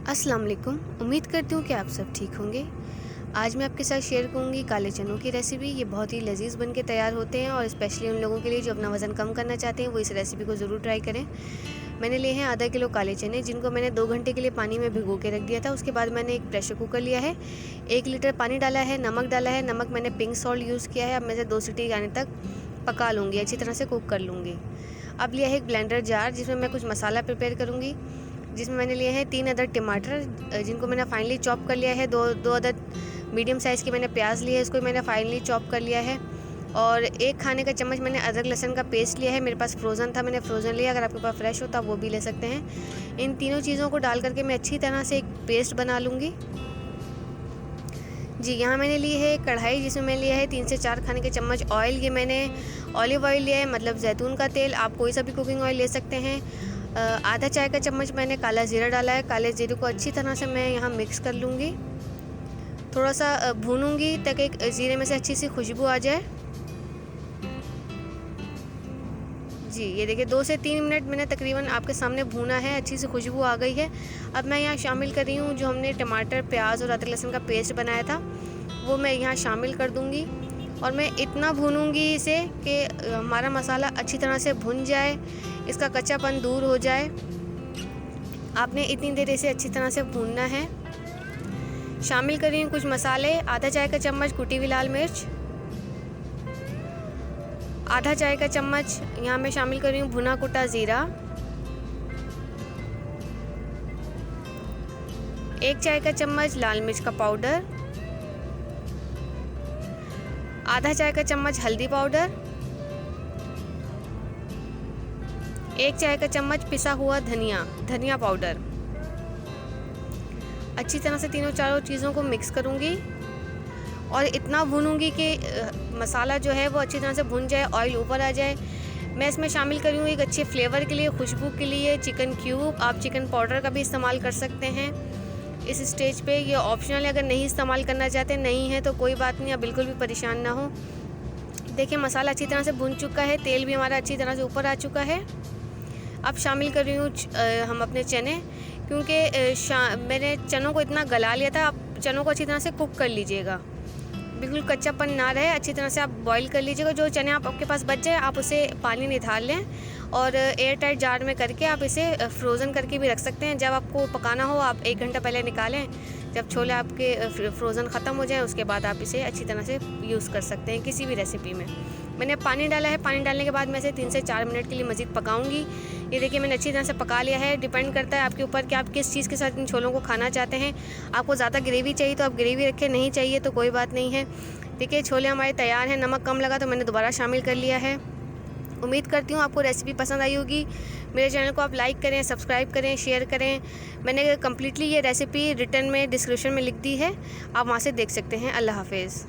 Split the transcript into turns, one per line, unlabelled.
अस्सलाम वालेकुम। उम्मीद करती हूँ कि आप सब ठीक होंगे। आज मैं आपके साथ शेयर करूँगी काले चनों की रेसिपी। ये बहुत ही लजीज़ बन के तैयार होते हैं और स्पेशली उन लोगों के लिए जो अपना वज़न कम करना चाहते हैं वो इस रेसिपी को ज़रूर ट्राई करें। मैंने लिए हैं आधा किलो काले चने, जिनको मैंने 2 घंटे के लिए पानी में भिगो के रख दिया था। उसके बाद मैंने एक प्रेशर कुकर लिया है, 1 लीटर पानी डाला है, नमक डाला है। नमक मैंने पिंक सॉल्ट यूज़ किया है। अब मैं इसे 2 सीटी आने तक पका लूँगी, अच्छी तरह से कुक कर लूँगी। अब लिया है एक ब्लेंडर जार, जिसमें मैं कुछ मसाला प्रिपेयर करूँगी। जिसमें मैंने लिए हैं 3 अदद टमाटर, जिनको मैंने फाइनली चॉप कर लिया है। दो अदद मीडियम साइज़ की मैंने प्याज ली है, इसको मैंने फाइनली चॉप कर लिया है। और 1 खाने का चम्मच मैंने अदरक लहसुन का पेस्ट लिया है। मेरे पास फ्रोज़न था, मैंने फ्रोज़न लिया। अगर आपके पास फ्रेश हो तो आप वो भी ले सकते हैं। इन तीनों चीज़ों को डाल करके मैं अच्छी तरह से एक पेस्ट बना लूँगी। जी, यहाँ मैंने ली है कढ़ाई, जिसमें मैंने लिया है 3 से 4 खाने के चम्मच ऑयल। ये मैंने ऑलिव ऑयल लिया है, मतलब जैतून का तेल। आप कोई सा भी कुकिंग ऑयल ले सकते हैं। आधा चाय का चम्मच मैंने काला ज़ीरा डाला है। काले ज़ीरे को अच्छी तरह से मैं यहाँ मिक्स कर लूँगी। थोड़ा सा भूनूँगी ताकि ज़ीरे में से अच्छी सी खुशबू आ जाए। जी, ये देखिए 2 से 3 मिनट मैंने तकरीबन आपके सामने भूना है, अच्छी सी खुशबू आ गई है। अब मैं यहाँ शामिल कर रही हूँ जो हमने टमाटर, प्याज और अदरक लहसुन का पेस्ट बनाया था, वो मैं यहाँ शामिल कर दूँगी। और मैं इतना भूनूँगी इसे कि हमारा मसाला अच्छी तरह से भुन जाए, इसका कच्चापन दूर हो जाए। आपने इतनी देर इसे अच्छी तरह से भूनना है। शामिल कर रही हूँ कुछ मसाले। आधा चाय का चम्मच कुटी हुई लाल मिर्च, आधा चाय का चम्मच यहाँ मैं शामिल कर रही हूँ भुना कुटा ज़ीरा, 1 चाय का चम्मच लाल मिर्च का पाउडर, आधा चाय का चम्मच हल्दी पाउडर, 1 चाय का चम्मच पिसा हुआ धनिया पाउडर। अच्छी तरह से तीनों चारों चीज़ों को मिक्स करूँगी और इतना भूनूंगी कि मसाला जो है वो अच्छी तरह से भुन जाए, ऑयल ऊपर आ जाए। मैं इसमें शामिल करी हूँ एक अच्छे फ्लेवर के लिए, खुशबू के लिए चिकन क्यूब। आप चिकन पाउडर का भी इस्तेमाल कर सकते हैं। इस स्टेज पे ये ऑप्शनल है, अगर नहीं इस्तेमाल करना चाहते नहीं है तो कोई बात नहीं, आप बिल्कुल भी परेशान ना हो। देखिए मसाला अच्छी तरह से भुन चुका है, तेल भी हमारा अच्छी तरह से ऊपर आ चुका है। अब शामिल कर रही हूँ हम अपने चने, क्योंकि मैंने चनों को इतना गला लिया था। आप चनों को अच्छी तरह से कुक कर लीजिएगा, बिल्कुल कच्चापन ना रहे, अच्छी तरह से आप बॉईल कर लीजिएगा। जो चने आपके पास बच जाए आप उसे पानी निकाल लें और एयर टाइट जार में करके आप इसे फ्रोज़न करके भी रख सकते हैं। जब आपको पकाना हो आप 1 घंटा पहले निकालें, जब छोले आपके फ्रोज़न ख़त्म हो जाए उसके बाद आप इसे अच्छी तरह से यूज़ कर सकते हैं किसी भी रेसिपी में। मैंने पानी डाला है, पानी डालने के बाद मैं इसे 3 से 4 मिनट के लिए मज़ीद पकाऊंगी। ये देखिए मैंने अच्छी तरह से पका लिया है। डिपेंड करता है आपके ऊपर कि आप किस चीज़ के साथ इन छोलों को खाना चाहते हैं। आपको ज़्यादा ग्रेवी चाहिए तो आप ग्रेवी रखें, नहीं चाहिए तो कोई बात नहीं है। देखिए छोले हमारे तैयार हैं। नमक कम लगा तो मैंने दोबारा शामिल कर लिया है। उम्मीद करती हूँ आपको रेसिपी पसंद आई होगी। मेरे चैनल को आप लाइक करें, सब्सक्राइब करें, शेयर करें। मैंने कम्प्लीटली ये रेसिपी रिटर्न में डिस्क्रिप्शन में लिख दी है, आप वहाँ से देख सकते हैं। अल्लाह हाफिज़।